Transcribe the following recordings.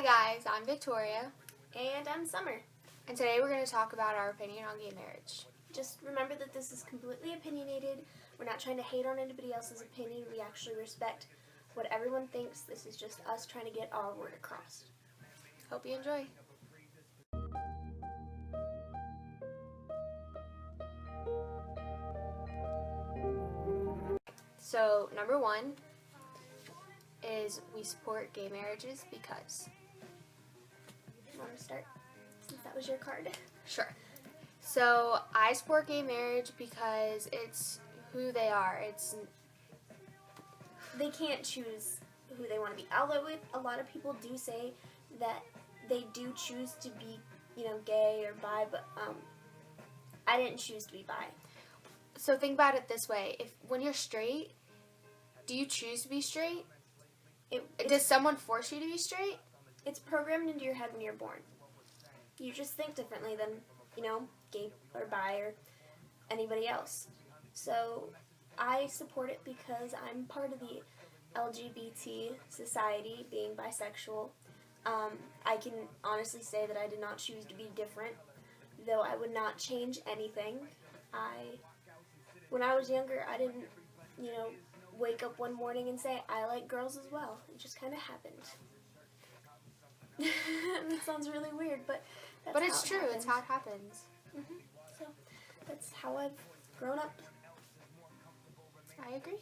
Hi guys, I'm Victoria. And I'm Summer. And today we're going to talk about our opinion on gay marriage. Just remember that this is completely opinionated. We're not trying to hate on anybody else's opinion. We actually respect what everyone thinks. This is just us trying to get our word across. Hope you enjoy. So, number one is we support gay marriages because. You want to start? Since that was your card. Sure. So, I support gay marriage because it's who they are. They can't choose who they want to be. Although a lot of people do say that they do choose to be, gay or bi, but I didn't choose to be bi. So think about it this way. When you're straight, do you choose to be straight? Does someone force you to be straight? It's programmed into your head when you're born. You just think differently than, gay or bi or anybody else. So I support it because I'm part of the LGBT society, being bisexual. I can honestly say that I did not choose to be different, though I would not change anything. When I was younger, I didn't, wake up one morning and say, I like girls as well. It just kind of happened. That sounds really weird, but that's But it's how it true. happens. It's how it happens. Mm-hmm. So that's how I've grown up. I agree.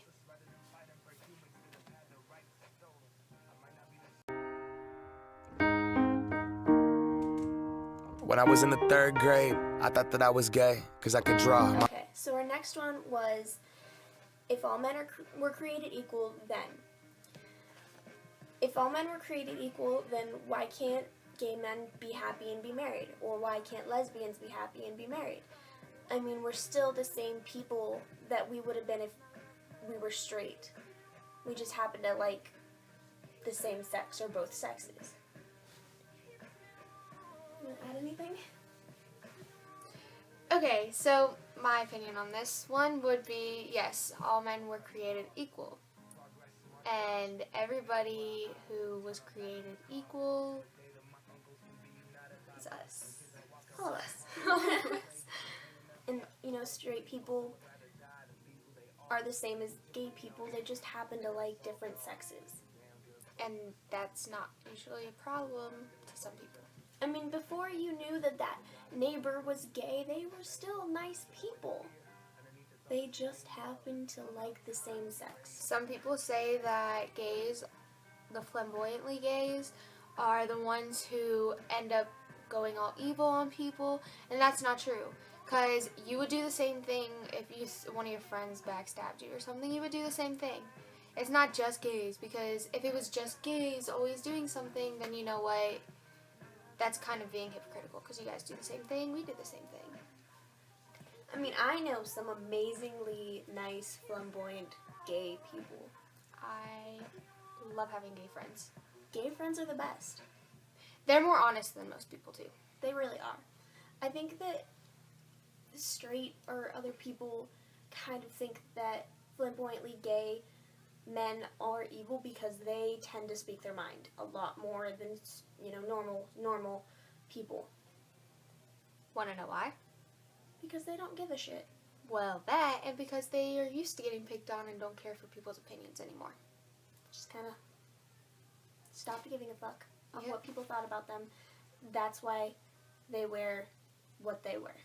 When I was in the 3rd grade, I thought that I was gay, because I could draw. Okay, so our next one was, if all men were created equal, then. If all men were created equal, then why can't gay men be happy and be married? Or why can't lesbians be happy and be married? I mean, we're still the same people that we would have been if we were straight. We just happen to like the same sex or both sexes. You want to add anything? Okay, so my opinion on this one would be, yes, all men were created equal. And everybody who was created equal is us. All of us. And, straight people are the same as gay people. They just happen to like different sexes. And that's not usually a problem to some people. I mean, before you knew that neighbor was gay, they were still nice people. They just happened to like the same sex. Some people say that gays, the flamboyantly gays, are the ones who end up going all evil on people, and that's not true. Because you would do the same thing if one of your friends backstabbed you or something. You would do the same thing. It's not just gays, because if it was just gays always doing something, then you know what? That's kind of being hypocritical, because you guys do the same thing, we do the same thing. I mean, I know some amazingly nice, flamboyant gay people. I love having gay friends. Gay friends are the best. They're more honest than most people, too. They really are. I think that straight or other people kind of think that flamboyantly gay men are evil because they tend to speak their mind a lot more than, normal people. Want to know why? Because they don't give a shit. Well, that, and because they are used to getting picked on and don't care for people's opinions anymore. Just kind of stopped giving a fuck of Yep. what people thought about them. That's why they wear what they wear.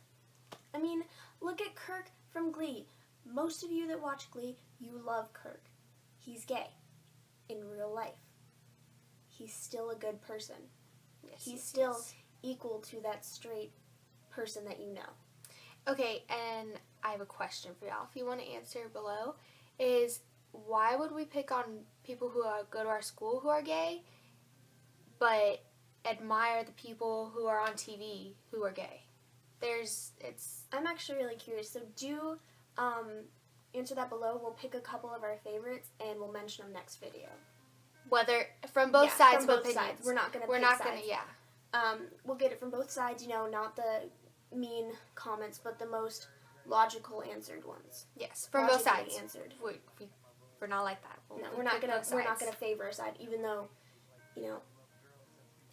I mean, look at Kirk from Glee. Most of you that watch Glee, you love Kirk. He's gay in real life. He's still a good person. Yes, He's yes, still yes. equal to that straight person that you know. Okay, and I have a question for y'all. If you want to answer below, is why would we pick on people who go to our school who are gay, but admire the people who are on TV who are gay? I'm actually really curious. So do answer that below. We'll pick a couple of our favorites and we'll mention them next video. Whether from both sides from both of opinions. sides. We're not gonna. Yeah. We'll get it from both sides. Not the mean comments, but the most logical answered ones. Yes, from both Logically sides. answered. We're not like that. We're not gonna favor a side, even though,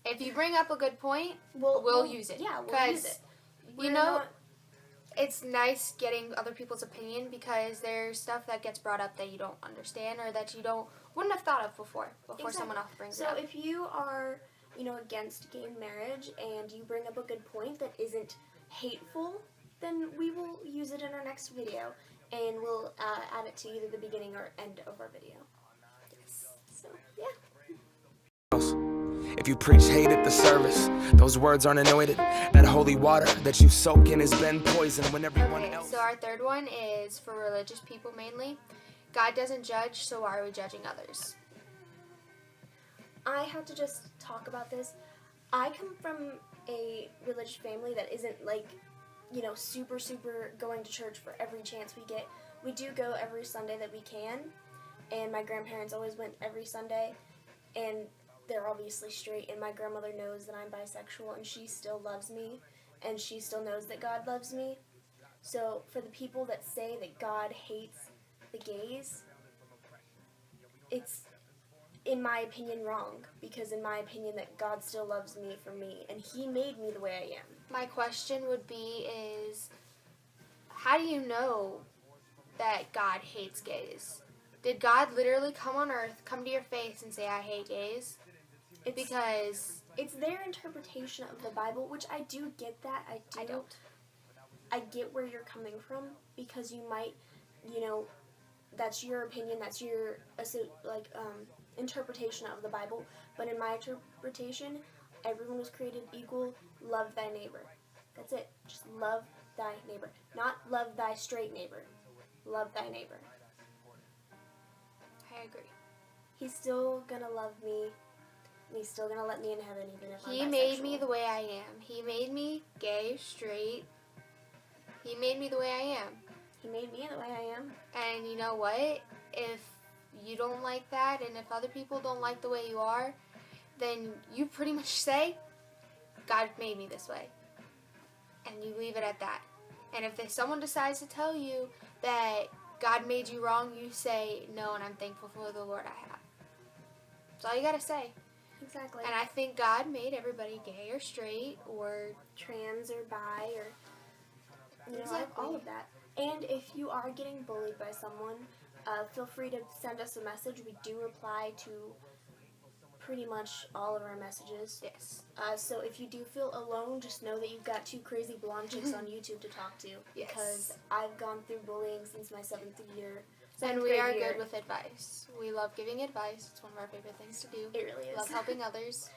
If you bring up a good point, we'll use it. Yeah, we'll use 'Cause, it. you know, it's nice getting other people's opinion because there's stuff that gets brought up that you don't understand or that you wouldn't have thought of before Exactly. someone else brings it So up. if you are, against gay marriage and you bring up a good point that isn't hateful, then we will use it in our next video, and we'll add it to either the beginning or end of our video. Yes. So, yeah. If you preach hate at the service, those words aren't anointed. That holy water that you soak in has been poisoned when everyone Okay, else... so our third one is for religious people mainly. God doesn't judge, so why are we judging others? I have to just talk about this. I come from a religious family that isn't like, super going to church for every chance we get. We do go every Sunday that we can, and my grandparents always went every Sunday, and they're obviously straight, and my grandmother knows that I'm bisexual, and she still loves me, and she still knows that God loves me. So for the people that say that God hates the gays, it's, in my opinion, wrong, because in my opinion that God still loves me for me, and He made me the way I am. My question would be is, how do you know that God hates gays? Did God literally come on earth, come to your face and say, I hate gays? Because it's their interpretation of the Bible, which I do get that. I don't. I get where you're coming from, because you might, that's your opinion, that's your interpretation of the Bible. But in my interpretation, everyone was created equal. Love thy neighbor. That's it. Just love thy neighbor. Not love thy straight neighbor. Love thy neighbor. I agree. He's still gonna love me. And He's still gonna let me in heaven, even if I'm bisexual. He made me the way I am. He made me gay, straight. He made me the way I am. He made me the way I am. And you know what? If you don't like that, and if other people don't like the way you are, then you pretty much say, God made me this way. And you leave it at that. And if someone decides to tell you that God made you wrong, you say, no, and I'm thankful for the Lord I have. That's all you gotta say. Exactly. And I think God made everybody gay or straight or trans or bi or exactly. all of that. And if you are getting bullied by someone, feel free to send us a message. We do reply to pretty much all of our messages. Yes. So if you do feel alone, just know that you've got two crazy blonde chicks on YouTube to talk to. Yes. Because I've gone through bullying since my 7th year. And we are good with advice. We love giving advice. It's one of our favorite things to do. It really is. Love helping others.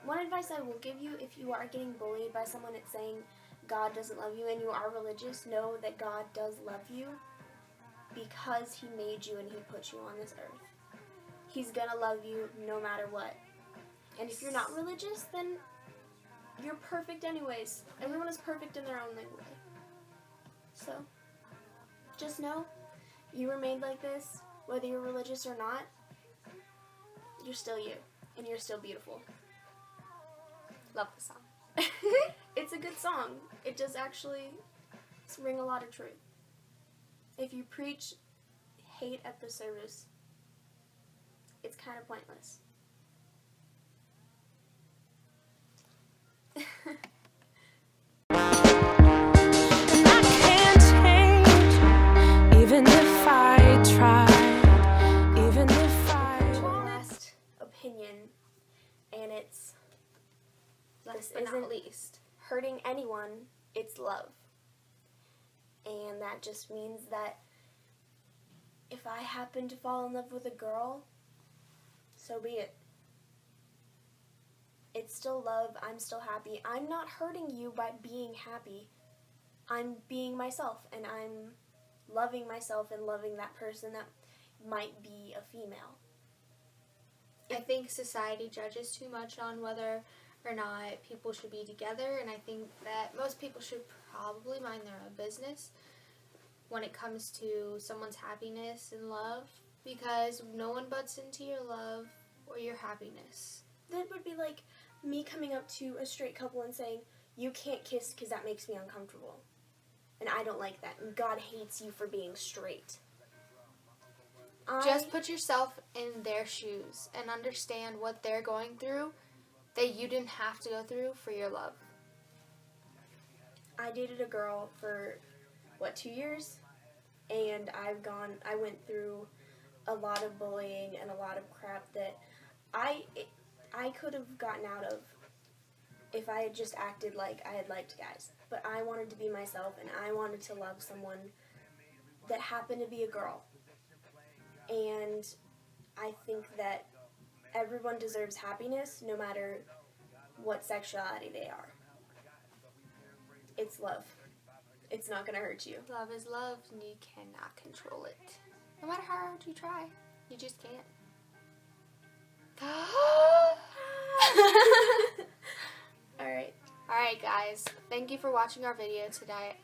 One advice I will give you, if you are getting bullied by someone that's saying God doesn't love you and you are religious, know that God does love you because He made you and He put you on this earth. He's gonna love you no matter what. And if you're not religious, then you're perfect anyways. Everyone is perfect in their own way. So, just know, you were made like this, whether you're religious or not. You're still you, and you're still beautiful. Love the song. It's a good song. It does actually ring a lot of truth. If you preach hate at the service, it's kind of pointless. And I can't change, even if I tried, even if I... One last opinion, and it's Last this but isn't not least. hurting anyone, it's love. And that just means that if I happen to fall in love with a girl, so be it. It's still love. I'm still happy. I'm not hurting you by being happy. I'm being myself, and I'm loving myself and loving that person that might be a female. I think society judges too much on whether or not people should be together, and I think that most people should probably mind their own business when it comes to someone's happiness and love, because no one butts into your love or your happiness. That would be like me coming up to a straight couple and saying, you can't kiss because that makes me uncomfortable. And I don't like that. And God hates you for being straight. Just put yourself in their shoes and understand what they're going through that you didn't have to go through for your love? I dated a girl for, 2 years? And I went through a lot of bullying and a lot of crap that I could have gotten out of if I had just acted like I had liked guys. But I wanted to be myself, and I wanted to love someone that happened to be a girl. And I think that everyone deserves happiness, no matter what sexuality they are. It's love. It's not going to hurt you. Love is love, and you cannot control it. No matter how hard you try, you just can't. Alright guys, thank you for watching our video today,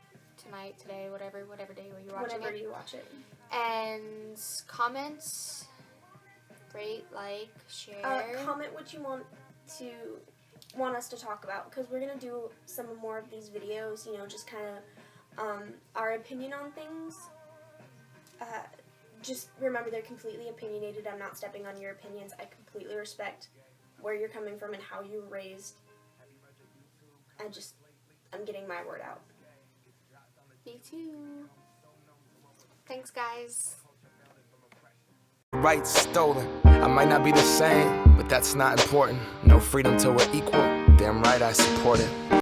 whatever day you're watching Whenever you watch it. And comments, rate, like, share. Comment what you want us to talk about, because we're going to do some more of these videos, just kind of our opinion on things. Just remember, they're completely opinionated. I'm not stepping on your opinions. I completely respect where you're coming from and how you were raised. I'm getting my word out. Me too. Thanks, guys. Rights stolen. I might not be the same, but that's not important. No freedom till we're equal. Damn right I support it.